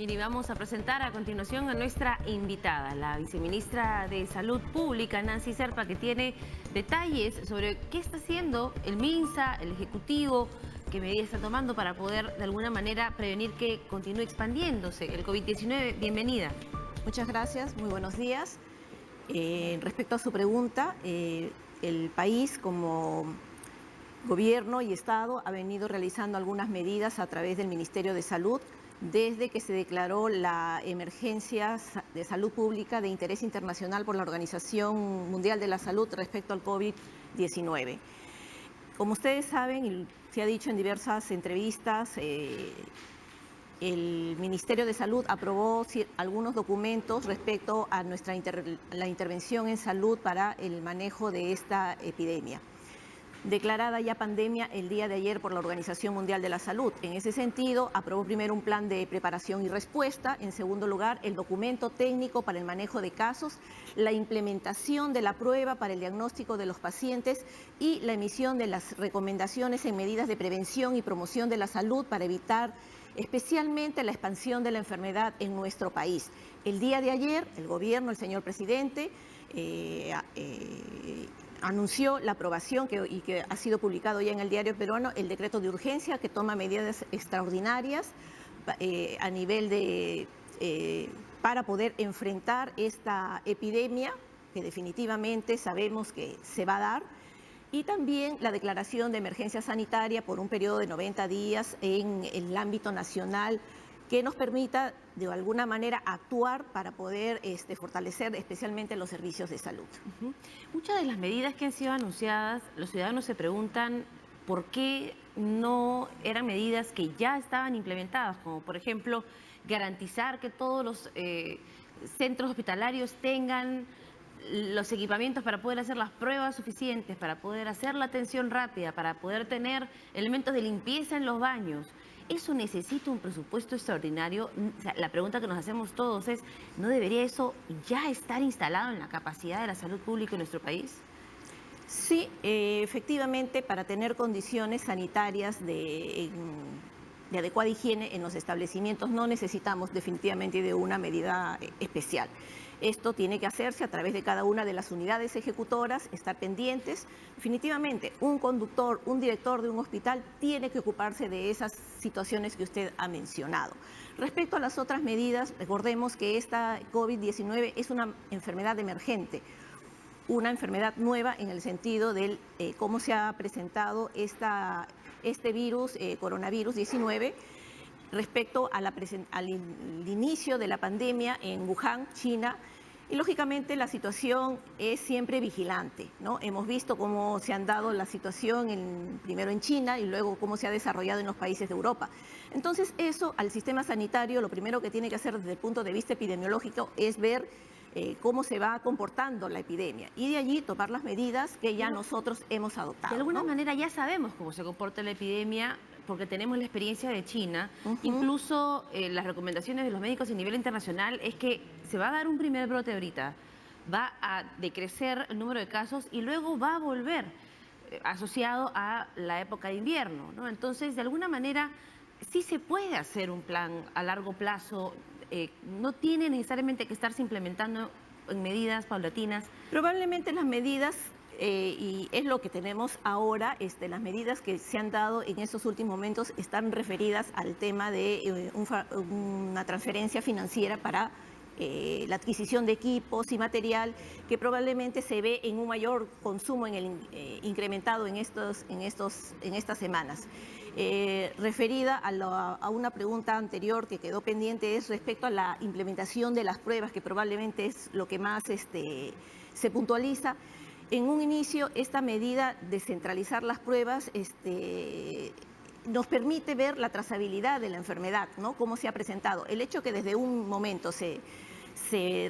Y vamos a presentar a continuación a nuestra invitada, la viceministra de Salud Pública, Nancy Serpa, que tiene detalles sobre qué está haciendo el MINSA, el Ejecutivo, qué medidas está tomando para poder de alguna manera prevenir que continúe expandiéndose el COVID-19. Bienvenida. Muchas gracias, muy buenos días. Respecto a su pregunta, el país como gobierno y Estado ha venido realizando algunas medidas a través del Ministerio de Salud desde que se declaró la emergencia de salud pública de interés internacional por la Organización Mundial de la Salud respecto al COVID-19. Como ustedes saben, y se ha dicho en diversas entrevistas, el Ministerio de Salud aprobó algunos documentos respecto a la intervención en salud para el manejo de esta epidemia, declarada ya pandemia el día de ayer por la Organización Mundial de la Salud. En ese sentido, aprobó primero un plan de preparación y respuesta, en segundo lugar, el documento técnico para el manejo de casos, la implementación de la prueba para el diagnóstico de los pacientes y la emisión de las recomendaciones en medidas de prevención y promoción de la salud para evitar especialmente la expansión de la enfermedad en nuestro país. El día de ayer, el gobierno, el señor presidente, anunció la aprobación y que ha sido publicado ya en el Diario Peruano, el decreto de urgencia que toma medidas extraordinarias a nivel para poder enfrentar esta epidemia que definitivamente sabemos que se va a dar. Y también la declaración de emergencia sanitaria por un periodo de 90 días en el ámbito nacional que nos permita de alguna manera actuar para poder fortalecer especialmente los servicios de salud. Muchas de las medidas que han sido anunciadas, los ciudadanos se preguntan por qué no eran medidas que ya estaban implementadas, como por ejemplo garantizar que todos los centros hospitalarios tengan los equipamientos para poder hacer las pruebas suficientes, para poder hacer la atención rápida, para poder tener elementos de limpieza en los baños. ¿Eso necesita un presupuesto extraordinario? O sea, la pregunta que nos hacemos todos es, ¿no debería eso ya estar instalado en la capacidad de la salud pública en nuestro país? Sí, efectivamente, para tener condiciones sanitarias de adecuada higiene en los establecimientos no necesitamos definitivamente de una medida especial. Esto tiene que hacerse a través de cada una de las unidades ejecutoras, estar pendientes. Definitivamente, un conductor, un director de un hospital tiene que ocuparse de esas situaciones que usted ha mencionado. Respecto a las otras medidas, recordemos que esta COVID-19 es una enfermedad emergente, una enfermedad nueva en el sentido de cómo se ha presentado este virus, coronavirus 19, respecto a al inicio de la pandemia en Wuhan, China. Y lógicamente la situación es siempre vigilante, ¿no? Hemos visto cómo se han dado la situación primero en China y luego cómo se ha desarrollado en los países de Europa. Entonces eso al sistema sanitario lo primero que tiene que hacer desde el punto de vista epidemiológico es ver cómo se va comportando la epidemia y de allí tomar las medidas que ya nosotros hemos adoptado. De alguna manera ya sabemos cómo se comporta la epidemia porque tenemos la experiencia de China. Incluso las recomendaciones de los médicos a nivel internacional es que se va a dar un primer brote ahorita, va a decrecer el número de casos y luego va a volver asociado a la época de invierno, ¿no? Entonces, de alguna manera, sí se puede hacer un plan a largo plazo. No tiene necesariamente que estarse implementando en medidas paulatinas. Probablemente las medidas, y es lo que tenemos ahora, las medidas que se han dado en estos últimos momentos están referidas al tema de una transferencia financiera para la adquisición de equipos y material que probablemente se ve en un mayor consumo incrementado en estas semanas. Referida a una pregunta anterior que quedó pendiente es respecto a la implementación de las pruebas, que probablemente es lo que más se puntualiza. En un inicio, esta medida de centralizar las pruebas nos permite ver la trazabilidad de la enfermedad, ¿no? Cómo se ha presentado. El hecho que desde un momento se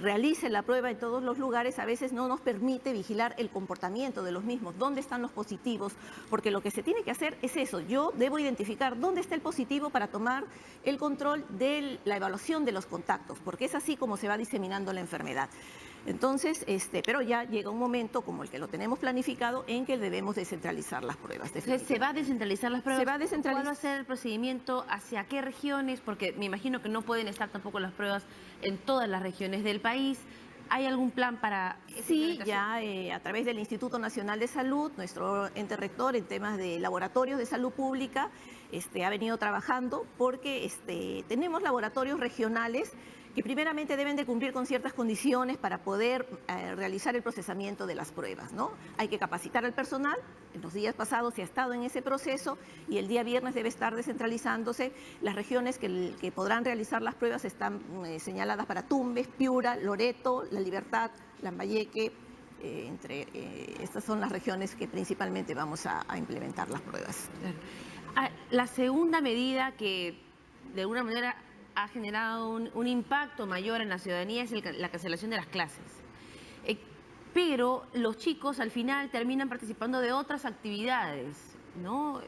realice la prueba en todos los lugares a veces no nos permite vigilar el comportamiento de los mismos, dónde están los positivos, porque lo que se tiene que hacer es eso. Yo debo identificar dónde está el positivo para tomar el control de la evaluación de los contactos, porque es así como se va diseminando la enfermedad. Entonces, pero ya llega un momento como el que lo tenemos planificado en que debemos descentralizar las pruebas. Entonces, ¿se va a descentralizar las pruebas? Se va a descentralizar. ¿Cuál va a ser el procedimiento? ¿Hacia qué regiones? Porque me imagino que no pueden estar tampoco las pruebas en todas las regiones del país. ¿Hay algún plan para esa Sí, implementación? ya a través del Instituto Nacional de Salud, nuestro ente rector en temas de laboratorios de salud pública, ha venido trabajando porque tenemos laboratorios regionales que primeramente deben de cumplir con ciertas condiciones para poder realizar el procesamiento de las pruebas, ¿no? Hay que capacitar al personal, en los días pasados se ha estado en ese proceso y el día viernes debe estar descentralizándose. Las regiones que podrán realizar las pruebas están señaladas para Tumbes, Piura, Loreto, La Libertad, Lambayeque, estas son las regiones que principalmente vamos a implementar las pruebas. Claro. La segunda medida que de alguna manera ha generado un impacto mayor en la ciudadanía es la cancelación de las clases. Pero los chicos al final terminan participando de otras actividades, ¿no?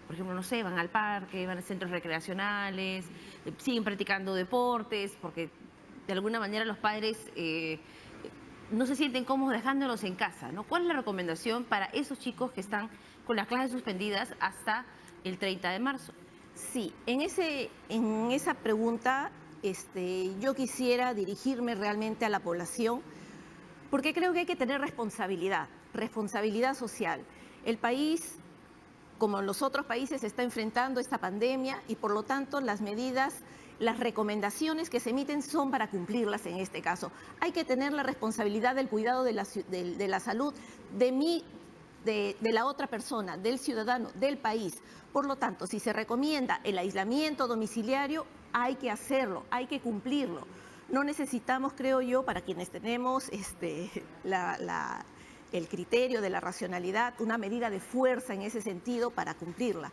Por ejemplo, no sé, van al parque, van a centros recreacionales, siguen practicando deportes, porque de alguna manera los padres no se sienten cómodos dejándolos en casa, ¿no? ¿Cuál es la recomendación para esos chicos que están con las clases suspendidas hasta el 30 de marzo? Sí, en esa pregunta yo quisiera dirigirme realmente a la población porque creo que hay que tener responsabilidad social. El país, como los otros países, está enfrentando esta pandemia y por lo tanto las medidas, las recomendaciones que se emiten son para cumplirlas en este caso. Hay que tener la responsabilidad del cuidado de la salud de la otra persona, del ciudadano, del país. Por lo tanto, si se recomienda el aislamiento domiciliario, hay que hacerlo, hay que cumplirlo. No necesitamos, creo yo, para quienes tenemos el criterio de la racionalidad, una medida de fuerza en ese sentido para cumplirla.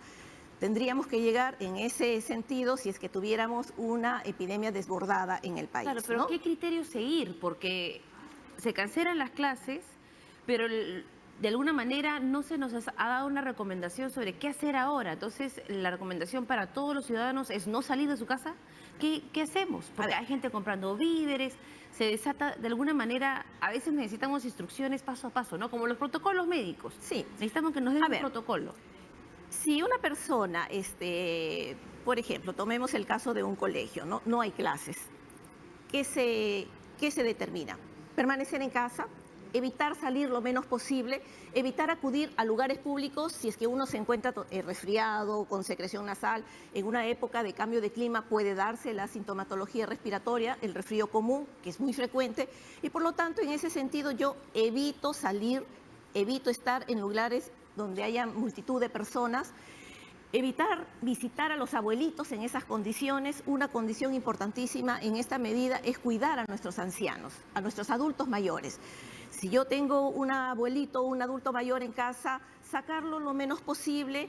Tendríamos que llegar en ese sentido si es que tuviéramos una epidemia desbordada en el país. Claro, pero ¿no? ¿qué criterio seguir? Porque se cancelan las clases, pero de alguna manera no se nos ha dado una recomendación sobre qué hacer ahora. Entonces, la recomendación para todos los ciudadanos es no salir de su casa. ¿Qué hacemos? Porque hay gente comprando víveres, se desata de alguna manera, a veces necesitamos instrucciones paso a paso, ¿no? Como los protocolos médicos. Sí. Necesitamos que nos den un protocolo. Si una persona, por ejemplo, tomemos el caso de un colegio, no hay clases, ¿qué se determina? Permanecer en casa, evitar salir lo menos posible, evitar acudir a lugares públicos si es que uno se encuentra resfriado, con secreción nasal. En una época de cambio de clima puede darse la sintomatología respiratoria, el resfrío común, que es muy frecuente, y por lo tanto, en ese sentido, yo evito salir, evito estar en lugares donde haya multitud de personas, evitar visitar a los abuelitos en esas condiciones. Una condición importantísima en esta medida es cuidar a nuestros ancianos, a nuestros adultos mayores. Si yo tengo un abuelito o un adulto mayor en casa, sacarlo lo menos posible.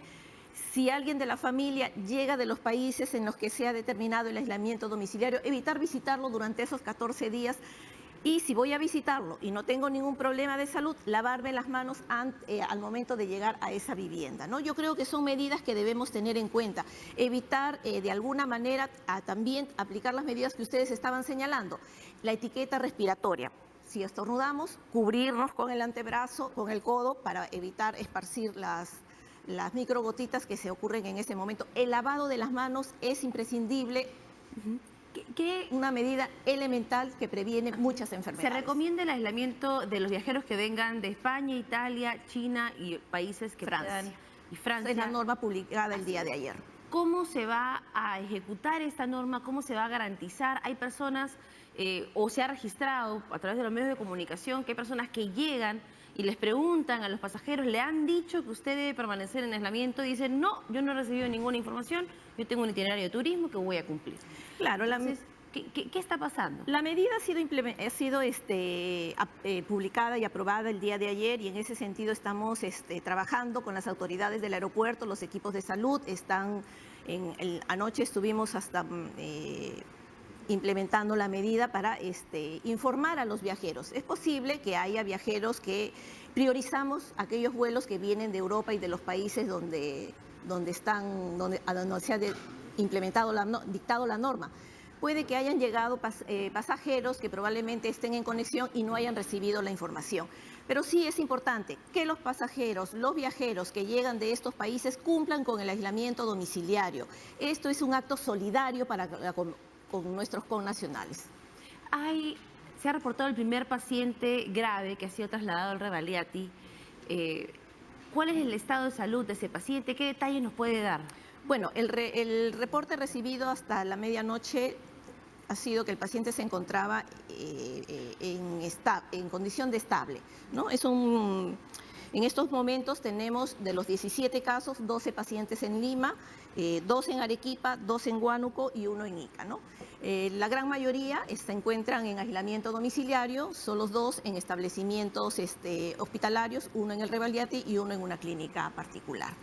Si alguien de la familia llega de los países en los que se ha determinado el aislamiento domiciliario, evitar visitarlo durante esos 14 días. Y si voy a visitarlo y no tengo ningún problema de salud, lavarme las manos al momento de llegar a esa vivienda, ¿no? Yo creo que son medidas que debemos tener en cuenta. Evitar de alguna manera también aplicar las medidas que ustedes estaban señalando. La etiqueta respiratoria. Si estornudamos, cubrirnos con el antebrazo, con el codo, para evitar esparcir las microgotitas que se ocurren en ese momento. El lavado de las manos es imprescindible. Una medida elemental que previene muchas enfermedades. Se recomienda el aislamiento de los viajeros que vengan de España, Italia, China y países que Francia. Y Francia. Es la norma publicada el día de ayer. ¿Cómo se va a ejecutar esta norma? ¿Cómo se va a garantizar? Hay personas, o se ha registrado a través de los medios de comunicación, que hay personas que llegan y les preguntan a los pasajeros, ¿le han dicho que usted debe permanecer en aislamiento? Y dicen, no, yo no he recibido ninguna información, yo tengo un itinerario de turismo que voy a cumplir. Claro, entonces, ¿qué está pasando? La medida ha sido publicada y aprobada el día de ayer, y en ese sentido estamos trabajando con las autoridades del aeropuerto, los equipos de salud. Anoche estuvimos hasta implementando la medida para informar a los viajeros. Es posible que haya viajeros que priorizamos aquellos vuelos que vienen de Europa y de los países donde se ha dictado dictado la norma. puede que hayan llegado pasajeros que probablemente estén en conexión y no hayan recibido la información. Pero sí es importante que los pasajeros, los viajeros que llegan de estos países cumplan con el aislamiento domiciliario. Esto es un acto solidario con nuestros connacionales. Hay, se ha reportado el primer paciente grave que ha sido trasladado al Rebagliati. Eh, ¿Cuál es el estado de salud de ese paciente? ¿Qué detalles nos puede dar? Bueno, el reporte recibido hasta la medianoche ha sido que el paciente se encontraba en condición de estable, ¿no? En estos momentos tenemos de los 17 casos, 12 pacientes en Lima, 2 en Arequipa, 2 en Huánuco y 1 en Ica, ¿no? La gran mayoría se encuentran en aislamiento domiciliario, solo 2 en establecimientos hospitalarios, 1 en el Rebagliati y 1 en una clínica particular.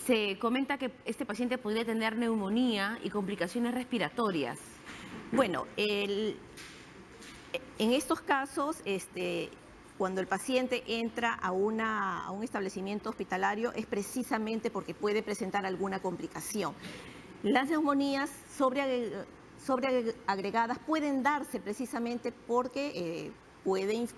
Se comenta que este paciente podría tener neumonía y complicaciones respiratorias. Bueno, en estos casos, cuando el paciente entra a un establecimiento hospitalario es precisamente porque puede presentar alguna complicación. Las neumonías sobreagregadas pueden darse precisamente porque pueden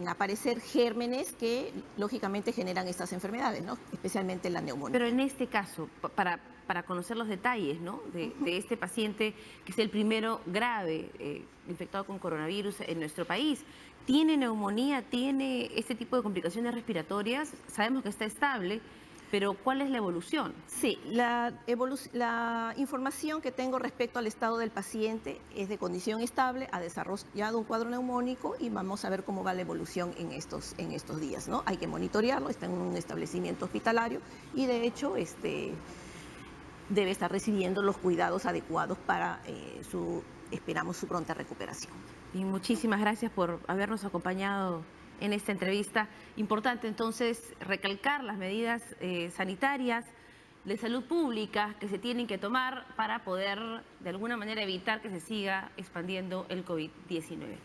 aparecer gérmenes que lógicamente generan estas enfermedades, ¿no? Especialmente la neumonía. Pero en este caso, para conocer los detalles, ¿no?, de este paciente, que es el primero grave infectado con coronavirus en nuestro país, ¿tiene neumonía, tiene este tipo de complicaciones respiratorias? Sabemos que está estable, pero ¿cuál es la evolución? Sí, la información que tengo respecto al estado del paciente es de condición estable, ha desarrollado un cuadro neumónico y vamos a ver cómo va la evolución en estos días, ¿no? Hay que monitorearlo, está en un establecimiento hospitalario y de hecho debe estar recibiendo los cuidados adecuados para esperamos su pronta recuperación. Y muchísimas gracias por habernos acompañado en esta entrevista. Importante entonces recalcar las medidas sanitarias de salud pública que se tienen que tomar para poder de alguna manera evitar que se siga expandiendo el COVID-19.